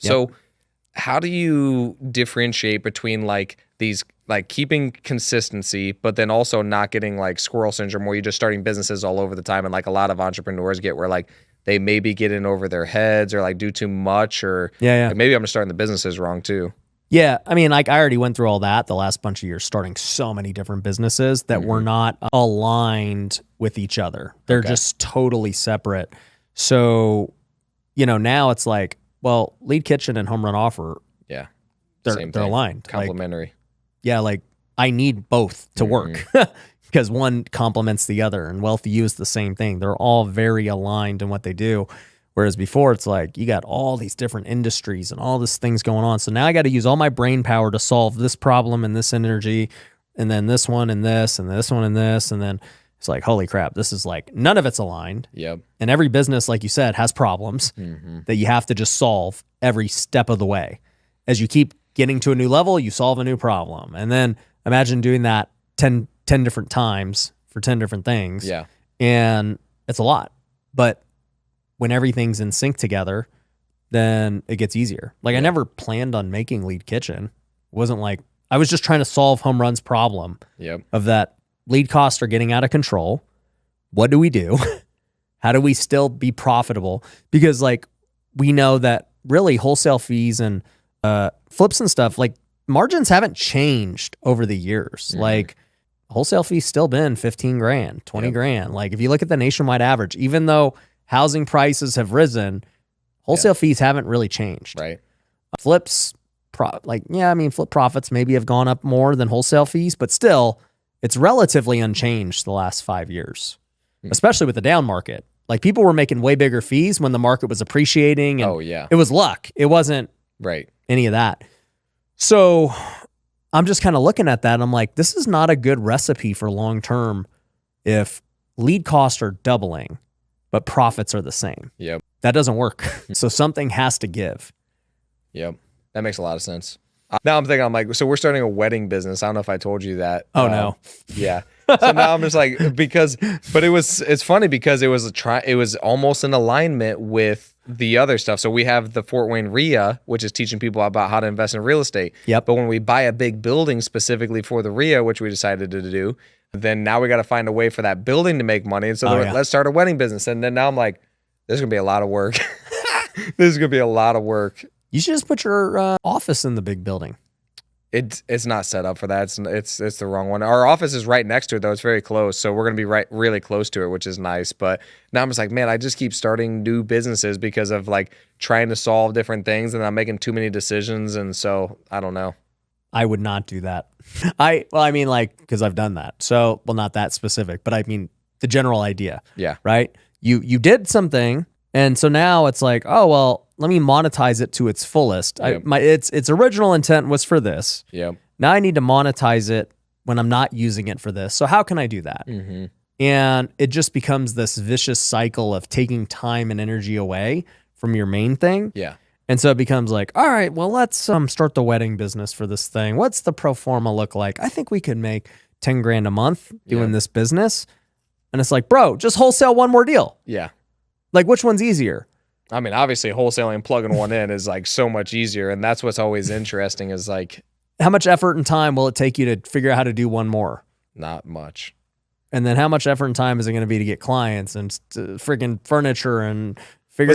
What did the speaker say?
So how do you differentiate between like these, like keeping consistency, but then also not getting like squirrel syndrome where you're just starting businesses all over the time, and like a lot of entrepreneurs get, where like they maybe get in over their heads or like do too much, or like maybe I'm just starting the businesses wrong too. Yeah, I mean, like I already went through all that the last bunch of years, starting so many different businesses that were not aligned with each other. They're just totally separate. So, now it's like, well, Lead Kitchen and Home Run Offer, they're aligned. Complementary. Like I need both to work because one complements the other, and Wealthy U is the same thing. They're all very aligned in what they do. Whereas before, it's like you got all these different industries and all these things going on. So now I got to use all my brain power to solve this problem and this energy, and then this one and this, and this one and this. And then it's like, holy crap, this is like none of it's aligned. Yep. And every business, like you said, has problems that you have to just solve every step of the way. As you keep getting to a new level, you solve a new problem. And then imagine doing that 10 different times for 10 different things. Yeah. And it's a lot. But when everything's in sync together, then it gets easier. Like I never planned on making Lead Kitchen. It wasn't like, I was just trying to solve Home Run's problem of that lead costs are getting out of control. What do we do? How do we still be profitable? Because like we know that really wholesale fees and flips and stuff, like margins haven't changed over the years. Like wholesale fees still been 15 grand, 20 grand. Like if you look at the nationwide average, even though housing prices have risen, wholesale fees haven't really changed. Right. Flips, flip profits maybe have gone up more than wholesale fees, but still it's relatively unchanged the last 5 years, especially with the down market. Like people were making way bigger fees when the market was appreciating. And it was luck. It wasn't any of that. So I'm just kind of looking at that and I'm like, this is not a good recipe for long-term if lead costs are doubling, but profits are the same. Yep. That doesn't work. So something has to give. Yep. That makes a lot of sense. Now I'm thinking, I'm like, so we're starting a wedding business. I don't know if I told you that. Oh, no. Yeah. So now I'm just like, but it's funny because it was almost in alignment with the other stuff. So we have the Fort Wayne RIA, which is teaching people about how to invest in real estate. Yep. But when we buy a big building specifically for the RIA, which we decided to do, then now we got to find a way for that building to make money. And so let's start a wedding business. And then now I'm like, this is going to be a lot of work. This is going to be a lot of work. You should just put your office in the big building. It's not set up for that. It's the wrong one. Our office is right next to it though. It's very close. So we're going to be really close to it, which is nice. But now I'm just like, man, I just keep starting new businesses because of like trying to solve different things and I'm making too many decisions. And so I don't know. I would not do that. Because I've done that. So, not that specific, but I mean the general idea. Yeah. Right? You did something, and so now it's like, oh well, let me monetize it to its fullest. Yep. Its original intent was for this. Yeah. Now I need to monetize it when I'm not using it for this. So how can I do that? And it just becomes this vicious cycle of taking time and energy away from your main thing. Yeah. And so it becomes like, all right, well, let's start the wedding business for this thing. What's the pro forma look like? I think we could make 10 grand a month doing this business. And it's like, bro, just wholesale one more deal. Yeah. Like, which one's easier? I mean, obviously wholesaling and plugging one in is like so much easier. And that's what's always interesting is like, how much effort and time will it take you to figure out how to do one more? Not much. And then how much effort and time is it going to be to get clients and friggin' furniture and